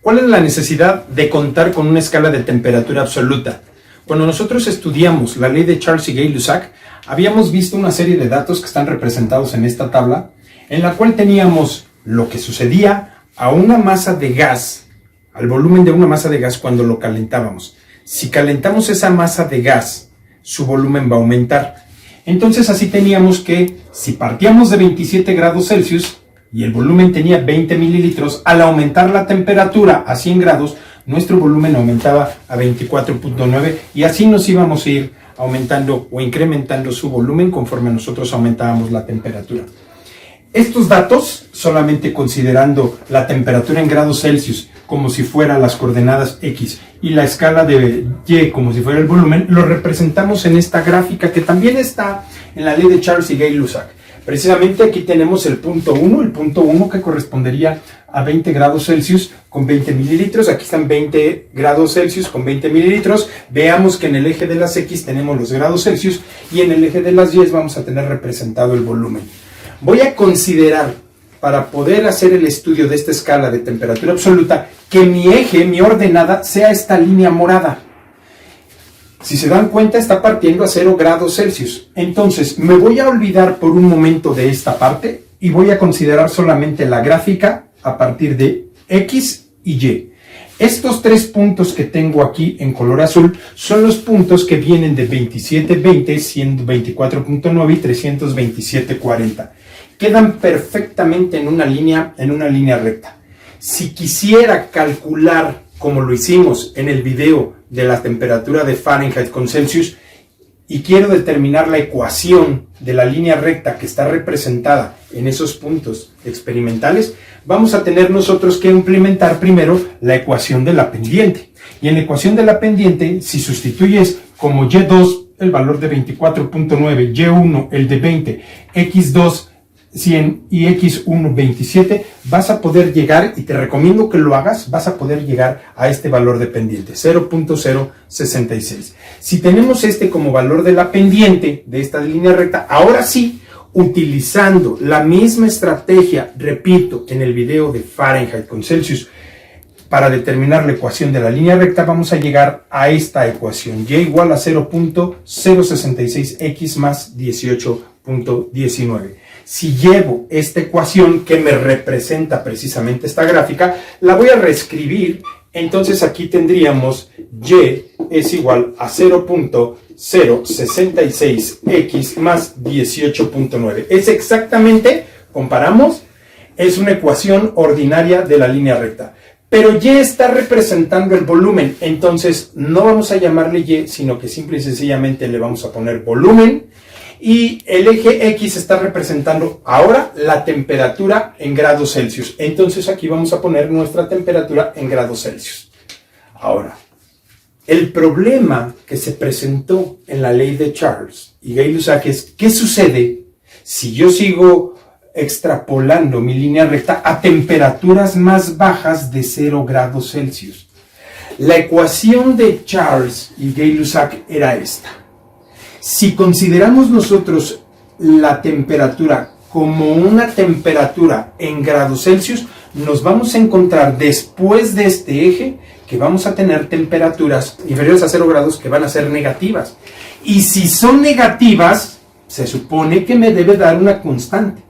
¿Cuál es la necesidad de contar con una escala de temperatura absoluta? Cuando nosotros estudiamos la ley de Charles y Gay-Lussac, habíamos visto una serie de datos que están representados en esta tabla, en la cual teníamos lo que sucedía a una masa de gas, al volumen de una masa de gas cuando lo calentábamos. Si calentamos esa masa de gas, su volumen va a aumentar. Entonces así teníamos que, si partíamos de 27 grados Celsius y el volumen tenía 20 mililitros, al aumentar la temperatura a 100 grados, nuestro volumen aumentaba a 24.9 y así nos íbamos a ir aumentando o incrementando su volumen conforme nosotros aumentábamos la temperatura. Estos datos, solamente considerando la temperatura en grados Celsius como si fuera las coordenadas X y la escala de Y como si fuera el volumen, lo representamos en esta gráfica que también está en la ley de Charles y Gay-Lussac. Precisamente aquí tenemos el punto 1 que correspondería a 20 grados Celsius con 20 mililitros. Aquí están 20 grados Celsius con 20 mililitros. Veamos que en el eje de las X tenemos los grados Celsius y en el eje de las Y vamos a tener representado el volumen. Voy a considerar, para poder hacer el estudio de esta escala de temperatura absoluta, que mi eje, mi ordenada, sea esta línea morada. Si se dan cuenta, está partiendo a 0 grados Celsius. Entonces, me voy a olvidar por un momento de esta parte y voy a considerar solamente la gráfica a partir de X y Y. Estos tres puntos que tengo aquí en color azul son los puntos que vienen de 27.20, 124.9 y 327.40. Quedan perfectamente en una línea recta. Si quisiera calcular, como lo hicimos en el video de la temperatura de Fahrenheit con Celsius, y quiero determinar la ecuación de la línea recta que está representada en esos puntos experimentales, vamos a tener nosotros que implementar primero la ecuación de la pendiente. Y en la ecuación de la pendiente, si sustituyes como Y2 el valor de 24.9, Y1 el de 20, X2 100 y X1 27, vas a poder llegar, y te recomiendo que lo hagas, vas a poder llegar a este valor de pendiente, 0.066. Si tenemos este como valor de la pendiente de esta línea recta, ahora sí, utilizando la misma estrategia, repito, en el video de Fahrenheit con Celsius, para determinar la ecuación de la línea recta, vamos a llegar a esta ecuación, y igual a 0.066x más 18.19. Si llevo esta ecuación que me representa precisamente esta gráfica, la voy a reescribir. Entonces aquí tendríamos y es igual a 0.066x más 18.9. Es exactamente, comparamos, es una ecuación ordinaria de la línea recta. Pero y está representando el volumen, entonces no vamos a llamarle y, sino que simple y sencillamente le vamos a poner volumen. Y el eje X está representando ahora la temperatura en grados Celsius. Entonces aquí vamos a poner nuestra temperatura en grados Celsius. Ahora, el problema que se presentó en la ley de Charles y Gay-Lussac es, ¿qué sucede si yo sigo extrapolando mi línea recta a temperaturas más bajas de 0 grados Celsius? La ecuación de Charles y Gay-Lussac era esta. Si consideramos nosotros la temperatura como una temperatura en grados Celsius, nos vamos a encontrar después de este eje que vamos a tener temperaturas inferiores a 0 grados que van a ser negativas. Y si son negativas, se supone que me debe dar una constante.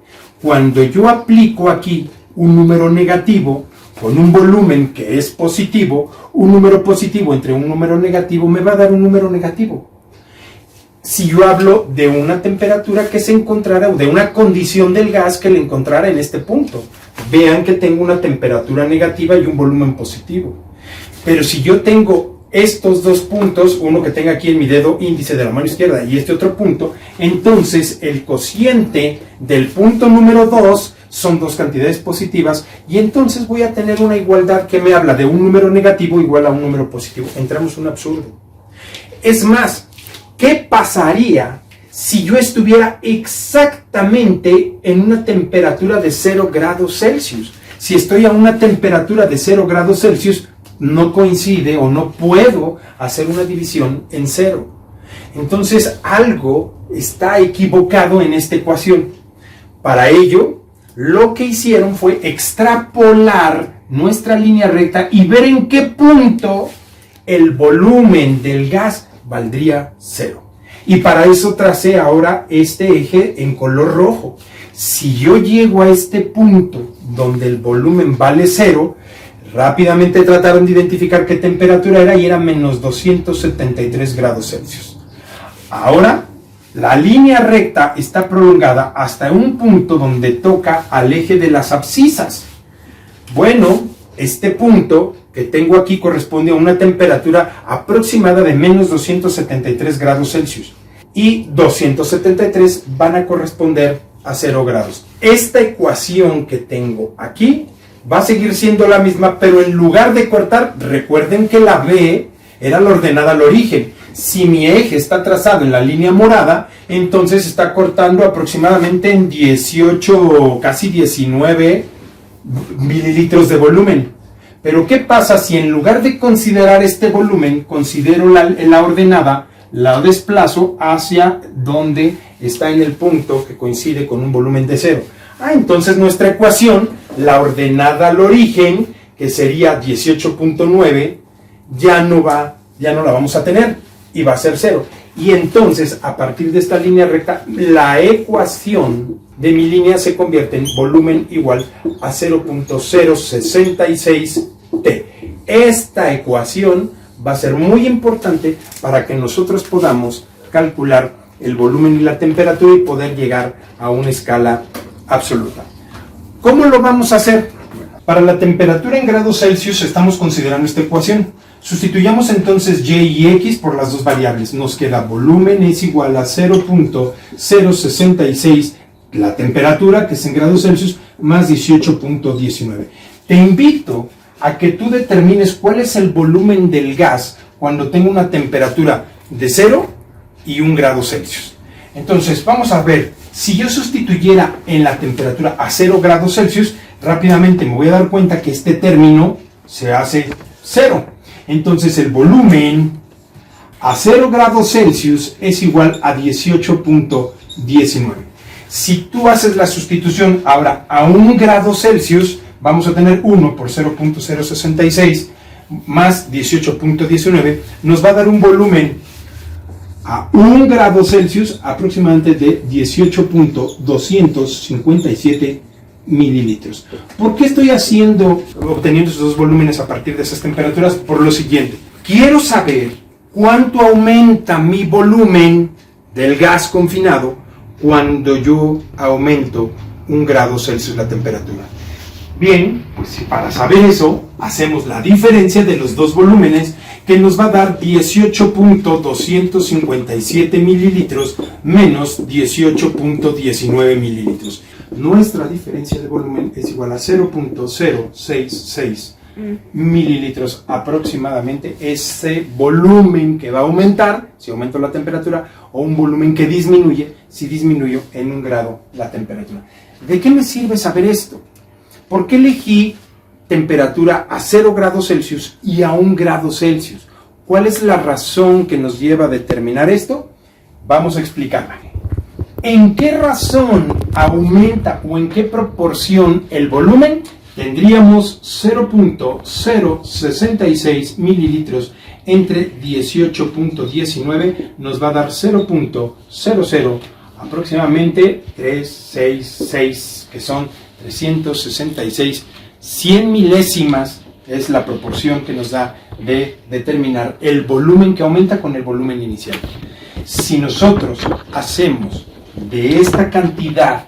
Cuando yo aplico aquí un número negativo con un volumen que es positivo, un número positivo entre un número negativo me va a dar un número negativo. Si yo hablo de una temperatura que se encontrara, o de una condición del gas que le encontrara en este punto, vean que tengo una temperatura negativa y un volumen positivo. Pero si yo tengo estos dos puntos, uno que tenga aquí en mi dedo índice de la mano izquierda y este otro punto, entonces el cociente del punto número 2 son dos cantidades positivas, y entonces voy a tener una igualdad que me habla de un número negativo igual a un número positivo. Entramos en un absurdo. Es más, ¿qué pasaría si yo estuviera exactamente en una temperatura de 0 grados Celsius? Si estoy a una temperatura de 0 grados Celsius, no coincide o no puedo hacer una división en 0. Entonces algo está equivocado en esta ecuación. Para ello, lo que hicieron fue extrapolar nuestra línea recta y ver en qué punto el volumen del gas valdría 0. Y para eso tracé ahora este eje en color rojo. Si yo llego a este punto donde el volumen vale 0, rápidamente trataron de identificar qué temperatura era y era menos 273 grados Celsius. Ahora, la línea recta está prolongada hasta un punto donde toca al eje de las abscisas. Bueno, este punto que tengo aquí corresponde a una temperatura aproximada de menos 273 grados Celsius. Y 273 van a corresponder a 0 grados. Esta ecuación que tengo aquí va a seguir siendo la misma, pero en lugar de cortar, recuerden que la B era la ordenada al origen. Si mi eje está trazado en la línea morada, entonces está cortando aproximadamente en 18, casi 19 mililitros de volumen. Pero ¿qué pasa si en lugar de considerar este volumen, considero la ordenada, la desplazo hacia donde está en el punto que coincide con un volumen de 0? Entonces nuestra ecuación, la ordenada al origen, que sería 18.9, ya no la vamos a tener y va a ser 0. Y entonces, a partir de esta línea recta, la ecuación de mi línea se convierte en volumen igual a 0.066T. Esta ecuación va a ser muy importante para que nosotros podamos calcular el volumen y la temperatura y poder llegar a una escala absoluta. ¿Cómo lo vamos a hacer? Para la temperatura en grados Celsius estamos considerando esta ecuación. Sustituyamos entonces y y x por las dos variables. Nos queda volumen es igual a 0.066, la temperatura, que es en grados Celsius, más 18.19. Te invito a que tú determines cuál es el volumen del gas cuando tengo una temperatura de 0 y 1 grado Celsius. Entonces, vamos a ver, si yo sustituyera en la temperatura a 0 grados Celsius, rápidamente me voy a dar cuenta que este término se hace 0. Entonces, el volumen a 0 grados Celsius es igual a 18.19. Si tú haces la sustitución ahora a 1 grado Celsius, vamos a tener 1 por 0.066 más 18.19, nos va a dar un volumen a 1 grado Celsius aproximadamente de 18.257 mililitros. ¿Por qué estoy obteniendo esos dos volúmenes a partir de esas temperaturas? Por lo siguiente, quiero saber cuánto aumenta mi volumen del gas confinado cuando yo aumento 1 grado Celsius la temperatura. Bien, pues para saber eso, hacemos la diferencia de los dos volúmenes, que nos va a dar 18.257 mililitros menos 18.19 mililitros. Nuestra diferencia de volumen es igual a 0.066 mililitros aproximadamente. Ese volumen que va a aumentar si aumento la temperatura, o un volumen que disminuye si disminuyo en 1 grado la temperatura. ¿De qué me sirve saber esto? ¿Por qué elegí temperatura a 0 grados Celsius y a 1 grado Celsius? ¿Cuál es la razón que nos lleva a determinar esto? Vamos a explicarla. ¿En qué razón aumenta o en qué proporción el volumen? Tendríamos 0.066 mililitros entre 18.19, nos va a dar 0.00, aproximadamente 366, que son 366, 100 milésimas es la proporción que nos da de determinar el volumen que aumenta con el volumen inicial. Si nosotros hacemos de esta cantidad,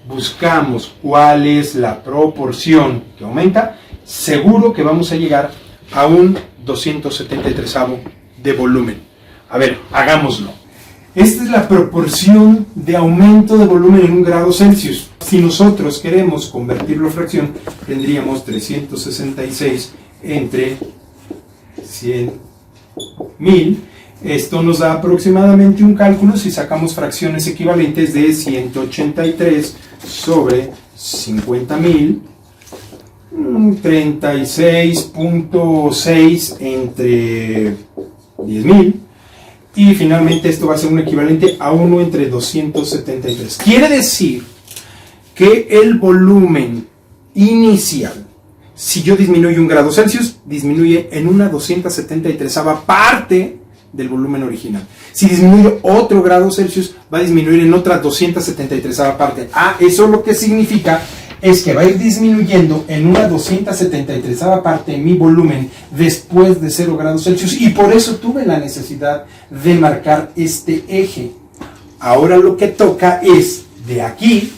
buscamos cuál es la proporción que aumenta, seguro que vamos a llegar a un 273avo de volumen. A ver, hagámoslo. Esta es la proporción de aumento de volumen en 1 grado Celsius. Si nosotros queremos convertirlo a fracción, tendríamos 366 entre 100.000. Esto nos da aproximadamente un cálculo, si sacamos fracciones equivalentes, de 183 sobre 50.000, 36.6 entre 10.000. Y finalmente esto va a ser un equivalente a 1 entre 273. Quiere decir que el volumen inicial, si yo disminuyo 1 grado Celsius, disminuye en una 273ª parte del volumen original. Si disminuyo otro grado Celsius, va a disminuir en otra 273ª parte. Eso lo que significa es que va a ir disminuyendo en una 273ª parte mi volumen después de 0 grados Celsius, y por eso tuve la necesidad de marcar este eje. Ahora lo que toca es, de aquí,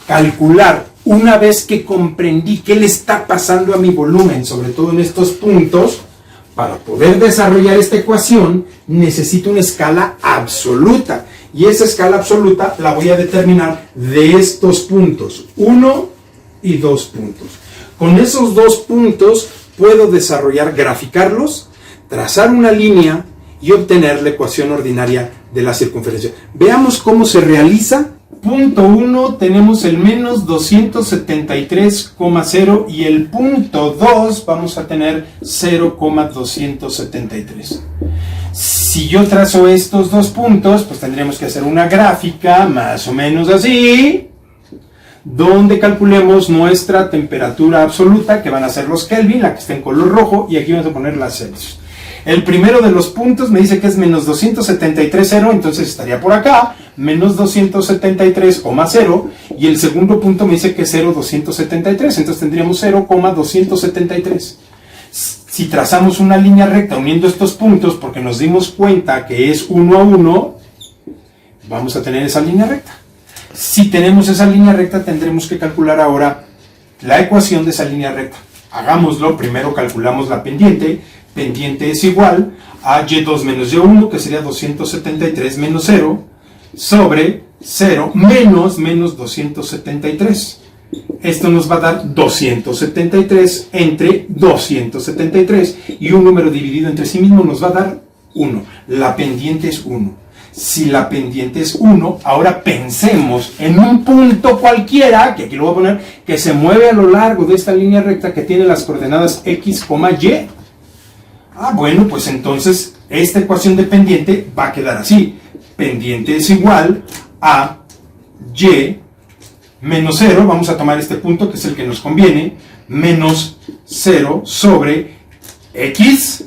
calcular, una vez que comprendí qué le está pasando a mi volumen, sobre todo en estos puntos. Para poder desarrollar esta ecuación, necesito una escala absoluta, y esa escala absoluta la voy a determinar de estos puntos, 1 y 2 puntos. Con esos 2 puntos puedo desarrollar, graficarlos, trazar una línea y obtener la ecuación ordinaria de la circunferencia. Veamos cómo se realiza. Punto 1 tenemos el menos 273,0 y el punto 2 vamos a tener 0,273. Si yo trazo estos 2 puntos, pues tendremos que hacer una gráfica más o menos así, donde calculemos nuestra temperatura absoluta, que van a ser los Kelvin, la que está en color rojo, y aquí vamos a poner las Celsius. El primero de los puntos me dice que es menos 273,0, entonces estaría por acá, menos 273,0, y el segundo punto me dice que es 0,273, entonces tendríamos 0,273. Si trazamos una línea recta uniendo estos puntos, porque nos dimos cuenta que es 1 a 1, vamos a tener esa línea recta. Si tenemos esa línea recta, tendremos que calcular ahora la ecuación de esa línea recta. Hagámoslo, primero calculamos la pendiente. Pendiente es igual a y2 menos y1, que sería 273 menos 0, sobre 0 menos 273. Esto nos va a dar 273 entre 273, y un número dividido entre sí mismo nos va a dar 1. La pendiente es 1. Si la pendiente es 1, ahora pensemos en un punto cualquiera, que aquí lo voy a poner, que se mueve a lo largo de esta línea recta que tiene las coordenadas x, y. Bueno, pues entonces esta ecuación de pendiente va a quedar así. Pendiente es igual a y menos 0, vamos a tomar este punto que es el que nos conviene, menos 0 sobre x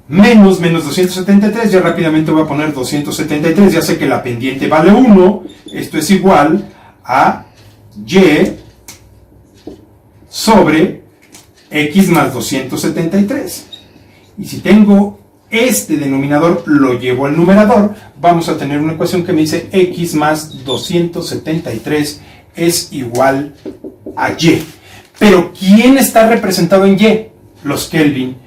menos 273, ya rápidamente voy a poner 273, ya sé que la pendiente vale 1, esto es igual a y sobre x más 273. Y si tengo este denominador, lo llevo al numerador, vamos a tener una ecuación que me dice x más 273 es igual a y. Pero ¿quién está representado en y? Los Kelvin.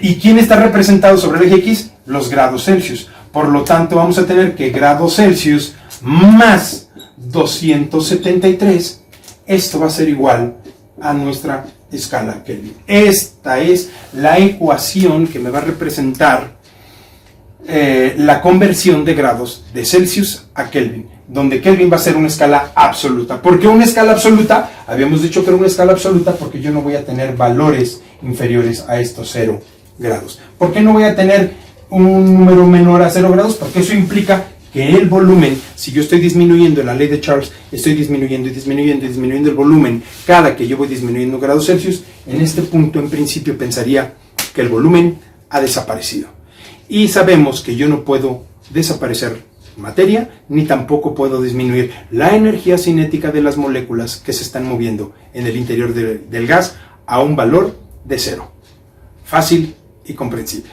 ¿Y quién está representado sobre el eje x? Los grados Celsius. Por lo tanto, vamos a tener que grados Celsius más 273, esto va a ser igual a nuestra escala Kelvin. Esta es la ecuación que me va a representar la conversión de grados de Celsius a Kelvin, donde Kelvin va a ser una escala absoluta. ¿Por qué una escala absoluta? Habíamos dicho que era una escala absoluta porque yo no voy a tener valores inferiores a estos 0 grados. ¿Por qué no voy a tener un número menor a 0 grados? Porque eso implica que el volumen, si yo estoy disminuyendo en la ley de Charles, estoy disminuyendo el volumen cada que yo voy disminuyendo grados Celsius, en este punto en principio pensaría que el volumen ha desaparecido. Y sabemos que yo no puedo desaparecer materia, ni tampoco puedo disminuir la energía cinética de las moléculas que se están moviendo en el interior del gas a un valor de 0. Fácil y comprensible.